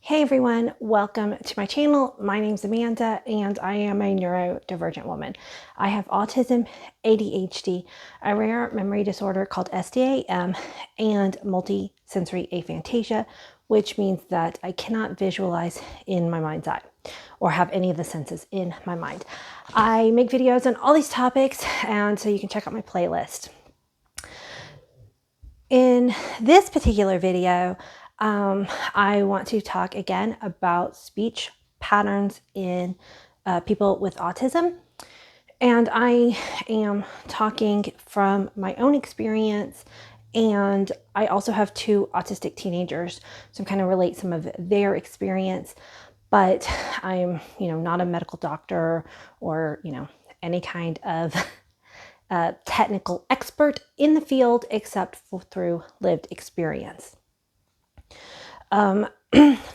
Hey everyone, welcome to my channel. My name's Amanda and I am a neurodivergent woman. I have autism, ADHD, a rare memory disorder called SDAM, and multisensory aphantasia, which means that I cannot visualize in my mind's eye or have any of the senses in my mind. I make videos on all these topics, and so you can check out my playlist. In this particular video, I want to talk again about speech patterns in people with autism. And I am talking from my own experience, and I also have two autistic teenagers, so I'm kind of relate some of their experience, but I'm, not a medical doctor or, any kind of technical expert in the field except through lived experience.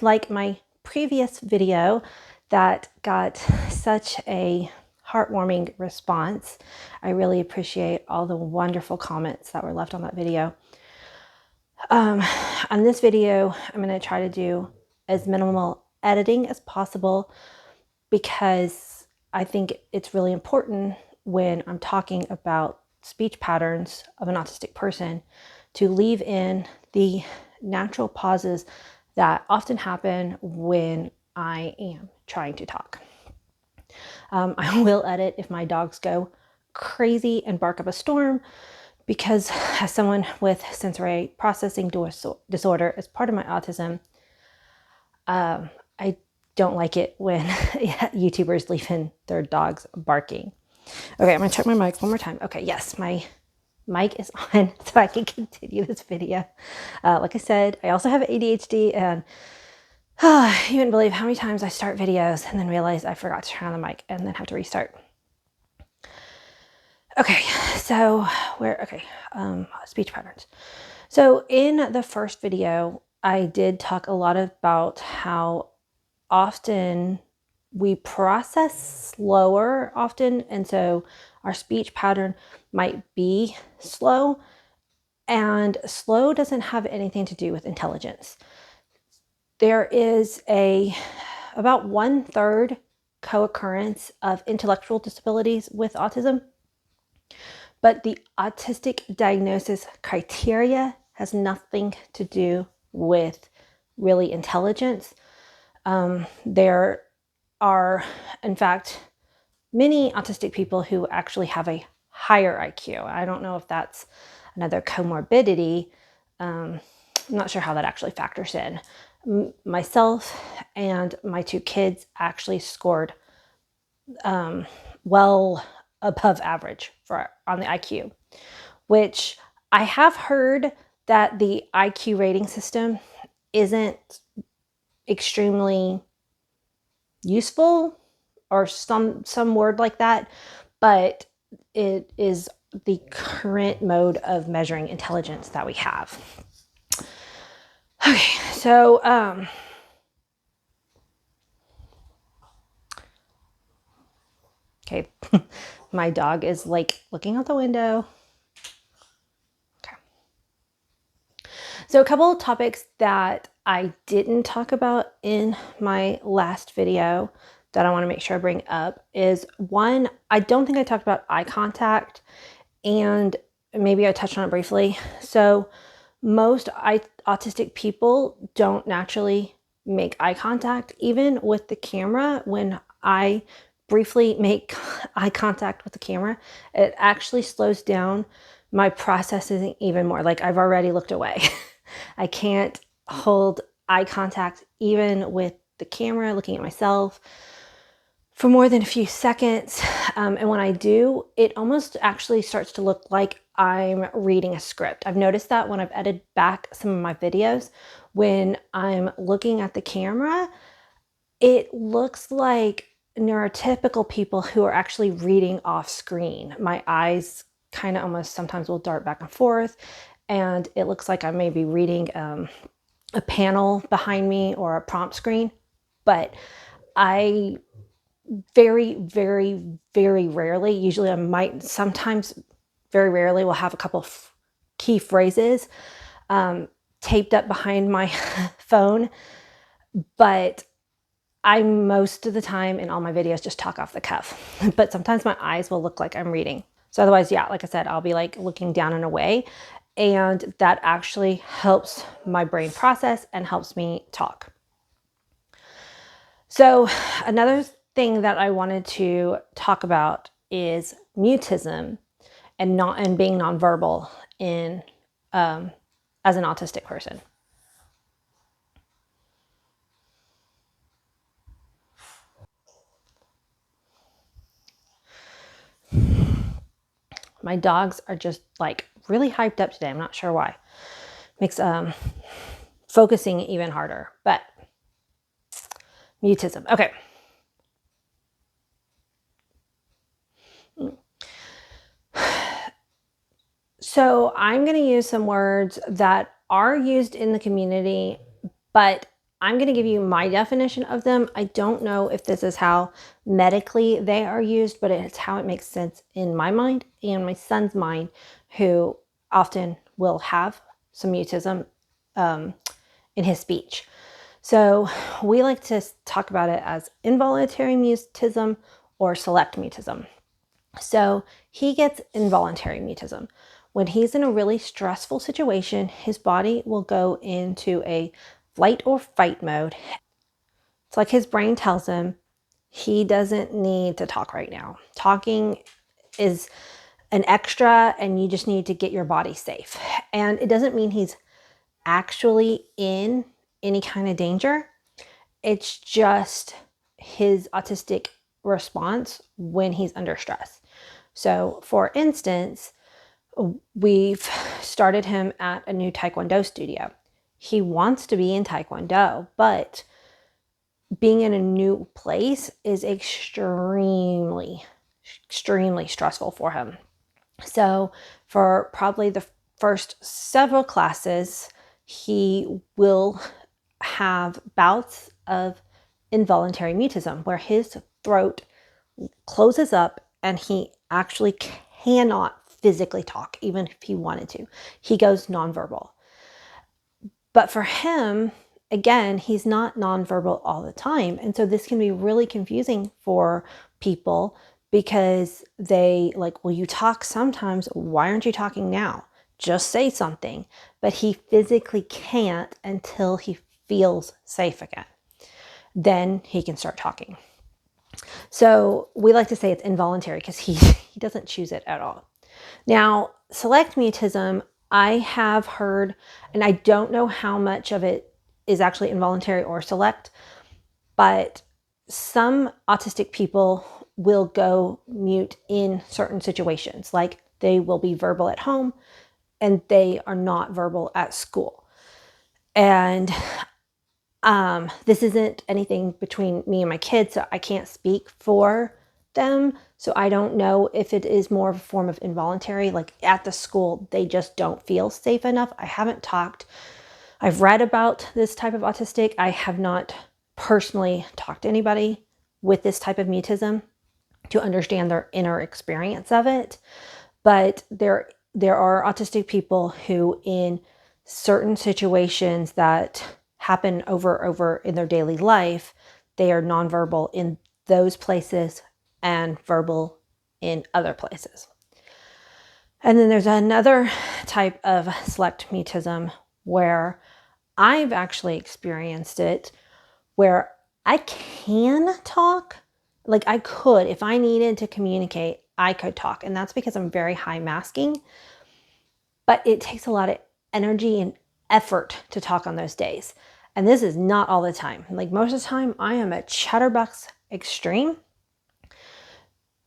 Like my previous video that got such a heartwarming response. I really appreciate all the wonderful comments that were left on that video. On this video, I'm going to try to do as minimal editing as possible because I think it's really important when I'm talking about speech patterns of an autistic person to leave in the natural pauses that often happen when I am trying to talk. I will edit if my dogs go crazy and bark up a storm, because as someone with sensory processing disorder as part of my autism, I don't like it when YouTubers leave in their dogs barking. Okay, I'm gonna check my mic one more time. Okay, yes, my mic is on so I can continue this video. Like I said, I also have ADHD, and you wouldn't believe how many times I start videos and then realize I forgot to turn on the mic and then have to restart. Okay, so speech patterns. So in the first video, I did talk a lot about how often we process slower often, and so our speech pattern might be slow, and slow doesn't have anything to do with intelligence. There is about 1/3 co-occurrence of intellectual disabilities with autism, but the autistic diagnosis criteria has nothing to do with really intelligence. There are, in fact, many autistic people who actually have a higher IQ. I don't know if that's another comorbidity. I'm not sure how that actually factors in. Myself and my two kids actually scored well above average on the IQ, which I have heard that the IQ rating system isn't extremely useful or some word like that, but it is the current mode of measuring intelligence that we have. Okay, so okay, my dog is like looking out the window. Okay. So a couple of topics that I didn't talk about in my last video that I want to make sure I bring up is, one, I don't think I talked about eye contact, and maybe I touched on it briefly. So most autistic people don't naturally make eye contact, even with the camera. When I briefly make eye contact with the camera, it actually slows down my processing even more. Like, I've already looked away. I can't hold eye contact even with the camera, looking at myself, for more than a few seconds. And when I do, it almost actually starts to look like I'm reading a script. I've noticed that when I've edited back some of my videos, when I'm looking at the camera, it looks like neurotypical people who are actually reading off screen. My eyes kind of almost sometimes will dart back and forth, and it looks like I may be reading a panel behind me or a prompt screen. But I very, very, very rarely, usually I might, sometimes very rarely, will have a couple of key phrases taped up behind my phone But I most of the time in all my videos just talk off the cuff, but sometimes my eyes will look like I'm reading. So otherwise, yeah, like I said, I'll be like looking down and away, and that actually helps my brain process and helps me talk. So another thing that I wanted to talk about is mutism and being nonverbal in as an autistic person. My dogs are just like really hyped up today. I'm not sure why. Makes focusing even harder, but mutism. Okay. So I'm going to use some words that are used in the community, but I'm going to give you my definition of them. I don't know if this is how medically they are used, but it's how it makes sense in my mind and my son's mind, who often will have some mutism in his speech. So we like to talk about it as involuntary mutism or select mutism. So he gets involuntary mutism. When he's in a really stressful situation, his body will go into a flight or fight mode. It's like his brain tells him he doesn't need to talk right now. Talking is an extra and you just need to get your body safe. And it doesn't mean he's actually in any kind of danger. It's just his autistic response when he's under stress. So for instance, we've started him at a new Taekwondo studio. He wants to be in Taekwondo, but being in a new place is extremely stressful for him. So for probably the first several classes, he will have bouts of involuntary mutism where his throat closes up and he actually cannot physically talk, even if he wanted to. He goes nonverbal. But for him, again, he's not nonverbal all the time. And so this can be really confusing for people because they like, well, you talk sometimes. Why aren't you talking now? Just say something. But he physically can't until he feels safe again. Then he can start talking. So we like to say it's involuntary because he doesn't choose it at all. Now, select mutism, I have heard, and I don't know how much of it is actually involuntary or select, but some autistic people will go mute in certain situations, like they will be verbal at home and they are not verbal at school. And this isn't anything between me and my kids, so I can't speak for them. So I don't know if it is more of a form of involuntary, like at the school, they just don't feel safe enough. I haven't talked. I've read about this type of autistic. I have not personally talked to anybody with this type of mutism to understand their inner experience of it. But there are autistic people who in certain situations that happen over in their daily life, they are nonverbal in those places and verbal in other places. And then there's another type of select mutism where I've actually experienced it where I can talk, like I could, if I needed to communicate, I could talk. And that's because I'm very high masking, but it takes a lot of energy and effort to talk on those days. And this is not all the time. Like most of the time I am a chatterbox extreme,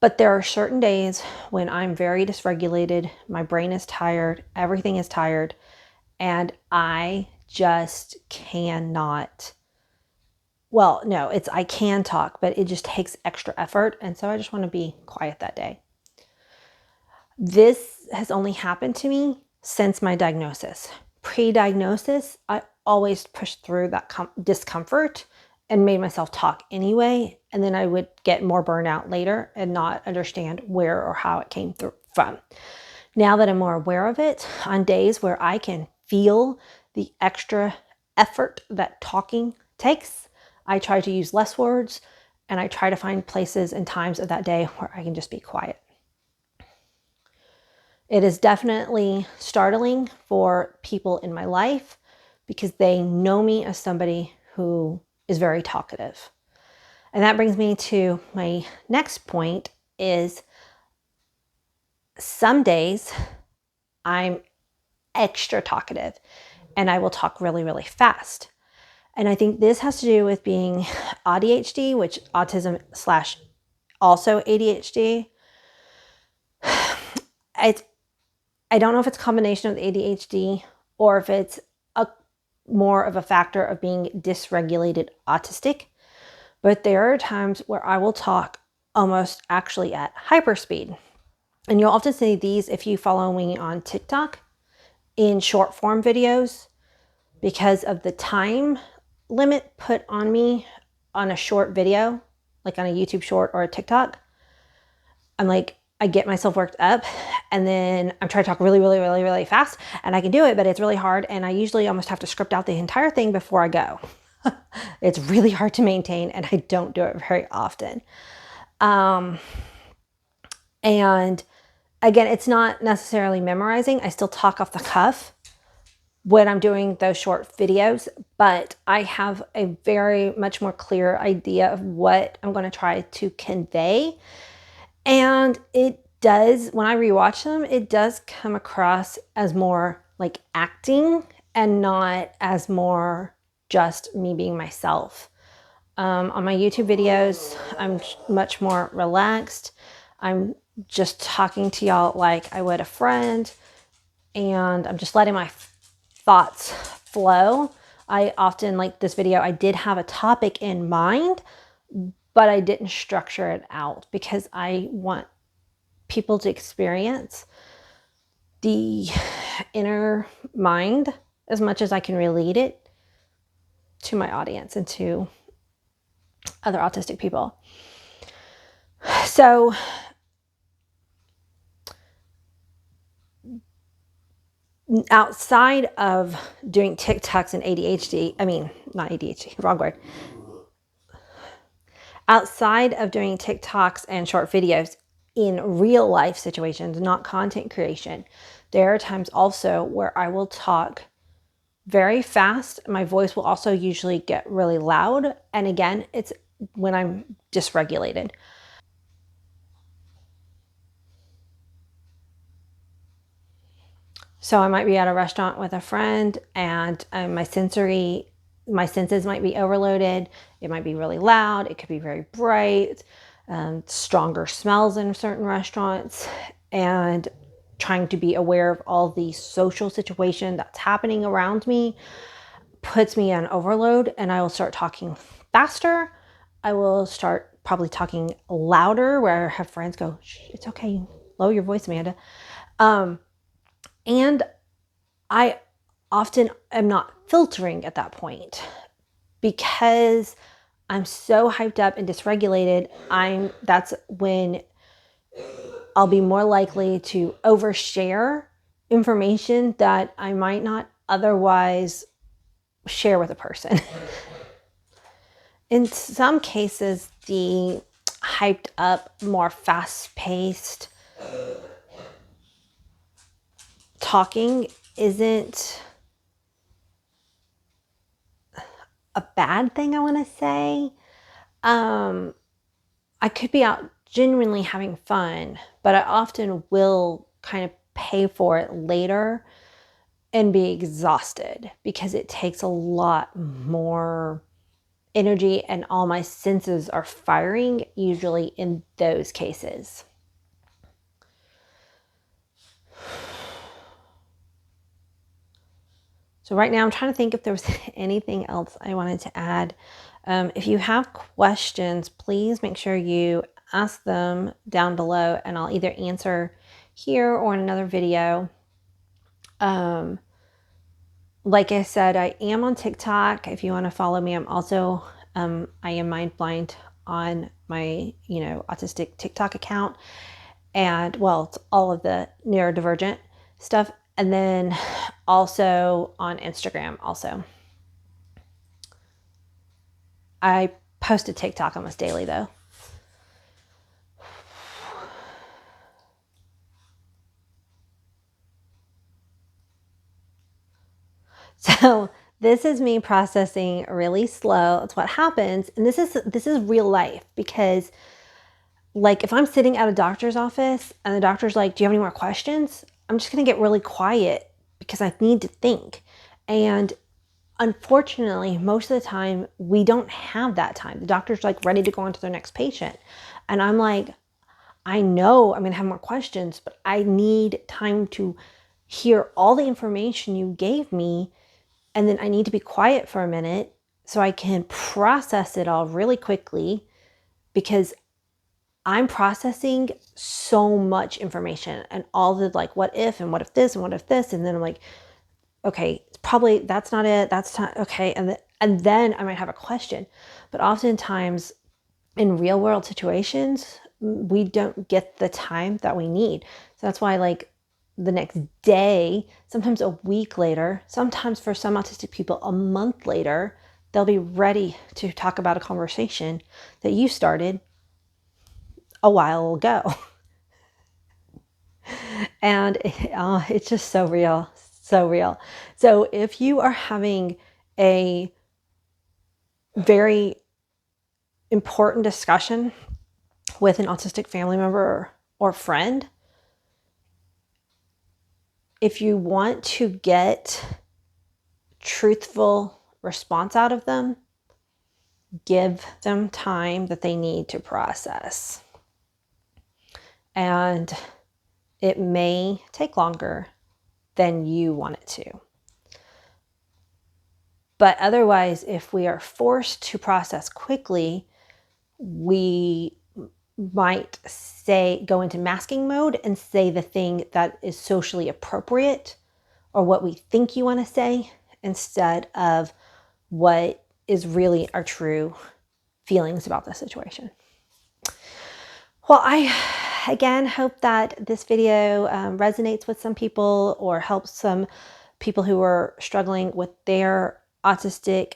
but there are certain days when I'm very dysregulated, my brain is tired, everything is tired, and I just cannot, well, no, I can talk, but it just takes extra effort. And so I just want to be quiet that day. This has only happened to me since my diagnosis. Pre-diagnosis, I always pushed through that discomfort and made myself talk anyway. And then I would get more burnout later and not understand where or how it came from. Now that I'm more aware of it, on days where I can feel the extra effort that talking takes. I try to use less words, and I try to find places and times of that day where I can just be quiet. It is definitely startling for people in my life because they know me as somebody who is very talkative. And that brings me to my next point is some days I'm extra talkative and I will talk really, really fast. And I think this has to do with being ADHD, which autism slash also ADHD. I don't know if it's a combination of ADHD or if it's more of a factor of being dysregulated autistic. But there are times where I will talk almost actually at hyperspeed. And you'll often see these if you follow me on TikTok in short form videos because of the time limit put on me on a short video, like on a YouTube short or a TikTok. I'm like, I get myself worked up and then I'm trying to talk really, really, really, really fast and I can do it, but it's really hard. And I usually almost have to script out the entire thing before I go. It's really hard to maintain and I don't do it very often. And again, it's not necessarily memorizing. I still talk off the cuff when I'm doing those short videos, but I have a very much more clear idea of what I'm going to try to convey. And it does, when I rewatch them, it does come across as more like acting and not as more just me being myself. On my YouTube videos, I'm much more relaxed. I'm just talking to y'all like I would a friend, and I'm just letting my thoughts flow. I often, like this video, I did have a topic in mind, but I didn't structure it out because I want people to experience the inner mind as much as I can relate it to my audience and to other autistic people. So outside of doing TikToks and ADHD, not ADHD, wrong word. Outside of doing TikToks and short videos in real life situations, not content creation, there are times also where I will talk very fast. My voice will also usually get really loud. And again, it's when I'm dysregulated. So I might be at a restaurant with a friend and my senses might be overloaded. It might be really loud. It could be very bright, stronger smells in certain restaurants, and trying to be aware of all the social situation that's happening around me puts me on overload, and I will start talking faster. I will start probably talking louder where I have friends go, it's okay, lower your voice, Amanda. And I often am not filtering at that point because I'm so hyped up and dysregulated. That's when I'll be more likely to overshare information that I might not otherwise share with a person. In some cases, the hyped up, more fast-paced talking isn't a bad thing, I want to say. I could be out genuinely having fun, but I often will kind of pay for it later and be exhausted because it takes a lot more energy and all my senses are firing usually in those cases. So right now I'm trying to think if there was anything else I wanted to add. If you have questions, please make sure you ask them down below and I'll either answer here or in another video. Like I said, I am on TikTok. If you want to follow me, I'm also, I am Mind Blind on my, Autistic TikTok account. And well, it's all of the neurodivergent stuff. And then also on Instagram also. I post a TikTok almost daily though. So this is me processing really slow. That's what happens. And this is real life, because like if I'm sitting at a doctor's office and the doctor's like, do you have any more questions? I'm just going to get really quiet because I need to think. And unfortunately, most of the time we don't have that time. The doctor's like ready to go on to their next patient. And I'm like, I know I'm going to have more questions, but I need time to hear all the information you gave me. And then I need to be quiet for a minute so I can process it all really quickly, because I'm processing so much information and all the like, what if, and what if this, and what if this. And then I'm like, okay, probably that's not it. That's not okay. And then I might have a question. But oftentimes in real world situations, we don't get the time that we need. So that's why like the next day, sometimes a week later, sometimes for some autistic people, a month later, they'll be ready to talk about a conversation that you started a while ago. And it's just so real, so real. So if you are having a very important discussion with an autistic family member or friend, if you want to get truthful response out of them, give them time that they need to process. And it may take longer than you want it to. But otherwise, if we are forced to process quickly, we might go into masking mode and say the thing that is socially appropriate or what we think you want to say, instead of what is really our true feelings about the situation. Well, I again hope that this video resonates with some people or helps some people who are struggling with their autistic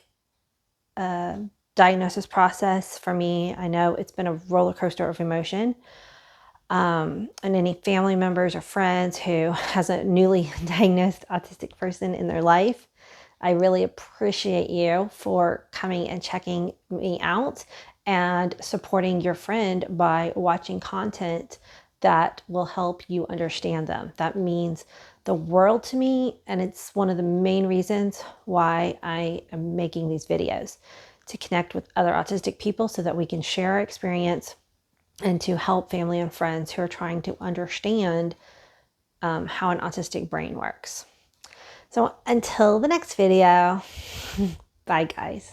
diagnosis process. For me, I know it's been a roller coaster of emotion. And any family members or friends who has a newly diagnosed autistic person in their life, I really appreciate you for coming and checking me out and supporting your friend by watching content that will help you understand them. That means the world to me, and it's one of the main reasons why I am making these videos, to connect with other autistic people so that we can share our experience and to help family and friends who are trying to understand how an autistic brain works. So until the next video, bye guys.